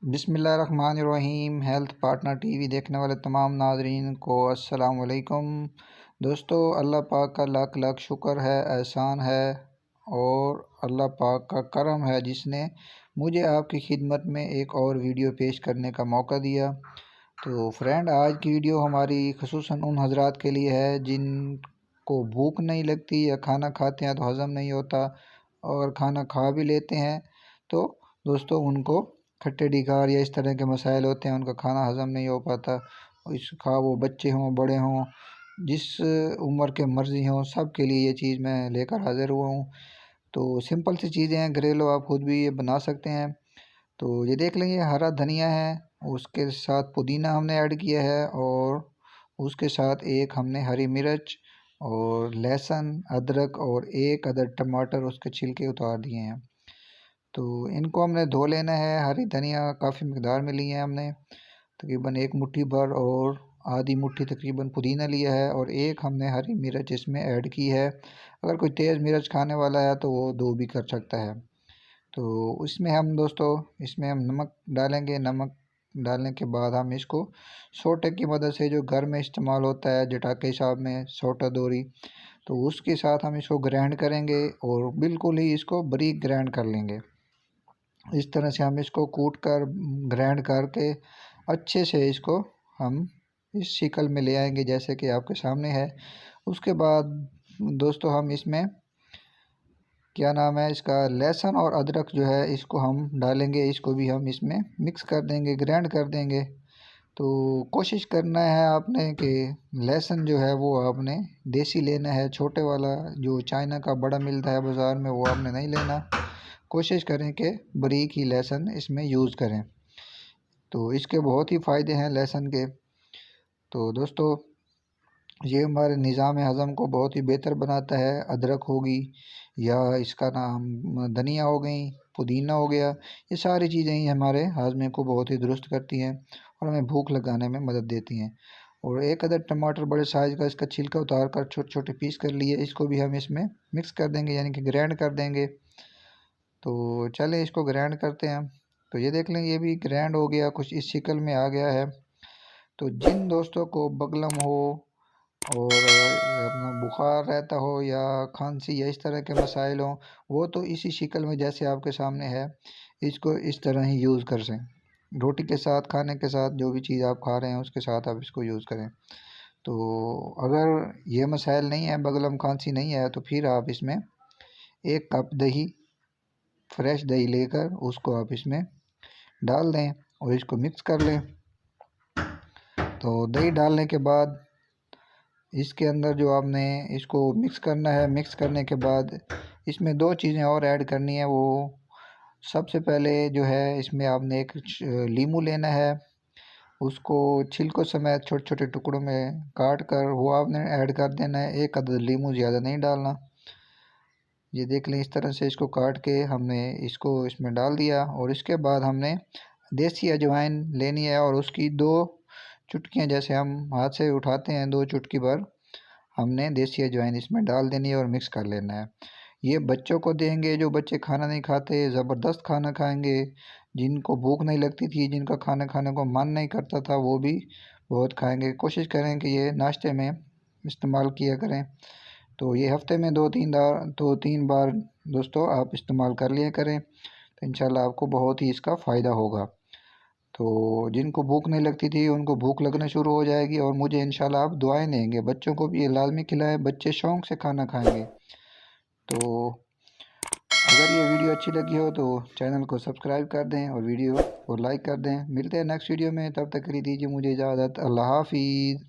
बिस्मिल्लाहिर्रहमानिर्रहीम। Health partner TV देखने वाले तमाम नाजरीन को अस्सलाम वालेकुम। दोस्तों, अल्लाह पाक का लाख लाख शुक्र है, एहसान है और अल्लाह पाक का करम है जिसने मुझे आपकी खिदमत में एक और वीडियो पेश करने का मौका दिया। तो फ्रेंड, आज की वीडियो हमारी ख़ुसूसन उन हजरात के लिए है जिनको भूख नहीं लगती या खाना खाते हैं तो हज़म नहीं होता, और खाना खा भी लेते हैं तो दोस्तों उनको खट्टे डिकार या इस तरह के मसाइल होते हैं, उनका खाना हज़म नहीं हो पाता। वो बच्चे हों, बड़े हों, जिस उम्र के मर्ज़ी हों, सब के लिए ये चीज़ मैं लेकर हाज़िर हुआ हूँ। तो सिंपल सी चीज़ें हैं, घरेलू, आप खुद भी ये बना सकते हैं। तो ये देख लेंगे, हरा धनिया है, उसके साथ पुदीना हमने ऐड किया है, और उसके साथ एक हमने हरी मिर्च और लहसुन, अदरक और एक अदर टमाटर उसके छिलके उतार दिए हैं। तो इनको हमने धो लेना है। हरी धनिया काफ़ी मकदार में ली है हमने, तकरीबन एक मुट्ठी भर, और आधी मुट्ठी तकरीबन पुदीना लिया है, और एक हमने हरी मिर्च इसमें ऐड की है। अगर कोई तेज़ मिर्च खाने वाला है तो वो दो भी कर सकता है। तो इसमें हम नमक डालेंगे। नमक डालने के बाद हम इसको सोटे की मदद से, जो घर में इस्तेमाल होता है जटाके हिसाब में सोटा दोरी, तो उसके साथ हम इसको ग्राइंड करेंगे और बिल्कुल ही इसको बारीक ग्राइंड कर लेंगे। इस तरह से हम इसको कूट कर ग्राइंड करके अच्छे से इसको हम इस शिकल में ले आएंगे जैसे कि आपके सामने है। उसके बाद दोस्तों हम इसमें इसका लहसुन और अदरक जो है इसको हम डालेंगे। इसको भी हम इसमें मिक्स कर देंगे, ग्राइंड कर देंगे। तो कोशिश करना है आपने कि लहसुन जो है वो आपने देसी लेना है, छोटे वाला जो चाइना का बड़ा मिलता है बाज़ार में वो आपने नहीं लेना। कोशिश करें कि बारीक ही लहसुन इसमें यूज़ करें। तो इसके बहुत ही फ़ायदे हैं लहसुन के। तो दोस्तों, ये हमारे निज़ाम हज़म को बहुत ही बेहतर बनाता है। अदरक होगी या इसका नाम धनिया हो गई, पुदीना हो गया, ये सारी चीज़ें ही हमारे हाजमे को बहुत ही दुरुस्त करती हैं और हमें भूख लगाने में मदद देती हैं। और एक अदर टमाटर बड़े साइज़ का, इसका छिलका उतार कर छोटे छोटे पीस कर लिए, इसको भी हम इसमें मिक्स कर देंगे, यानी कि ग्राइंड कर देंगे। तो चलें इसको ग्राइंड करते हैं। तो ये देख लें, ये भी ग्राइंड हो गया, कुछ इस शिकल में आ गया है। तो जिन दोस्तों को बगलम हो और अपना बुखार रहता हो या खांसी या इस तरह के मसाइल हों, वो तो इसी शिकल में जैसे आपके सामने है इसको इस तरह ही यूज़ कर सकें। रोटी के साथ, खाने के साथ, जो भी चीज़ आप खा रहे हैं उसके साथ आप इसको यूज़ करें। तो अगर ये मसाइल नहीं है, बगलम खांसी नहीं है, तो फिर आप इसमें 1 कप दही, फ्रेश दही लेकर उसको आप इसमें डाल दें और इसको मिक्स कर लें। तो दही डालने के बाद इसके अंदर जो आपने इसको मिक्स करना है, मिक्स करने के बाद इसमें 2 चीज़ें और ऐड करनी है। वो सबसे पहले जो है, इसमें आपने एक लीमू लेना है, उसको छिलकों समेत छोटे छोटे टुकड़ों में काट कर वो आपने ऐड कर देना है। 1 अदद लीमू, ज़्यादा नहीं डालना। ये देख लें, इस तरह से इसको काट के हमने इसको इसमें डाल दिया, और इसके बाद हमने देसी अजवाइन लेनी है और उसकी 2 चुटकियाँ, जैसे हम हाथ से उठाते हैं 2 चुटकी भर, हमने देसी अजवाइन इसमें डाल देनी है और मिक्स कर लेना है। ये बच्चों को देंगे, जो बच्चे खाना नहीं खाते, ज़बरदस्त खाना खाएंगे। जिनको भूख नहीं लगती थी, जिनका खाना खाने को मन नहीं करता था, वो भी बहुत खाएंगे। कोशिश करें कि ये नाश्ते में इस्तेमाल किया करें। तो ये हफ़्ते में 2-3 बार दोस्तों आप इस्तेमाल कर लिया करें, तो इंशाल्लाह आपको बहुत ही इसका फ़ायदा होगा। तो जिनको भूख नहीं लगती थी उनको भूख लगना शुरू हो जाएगी, और मुझे इंशाल्लाह आप दुआएं देंगे। बच्चों को भी ये लाजमी खिलाएं, बच्चे शौक़ से खाना खाएंगे। तो अगर ये वीडियो अच्छी लगी हो तो चैनल को सब्सक्राइब कर दें और वीडियो को लाइक कर दें। मिलते हैं नेक्स्ट वीडियो में, तब तक के लिए दीजिए मुझे इजाज़त। अल्लाह हाफिज़।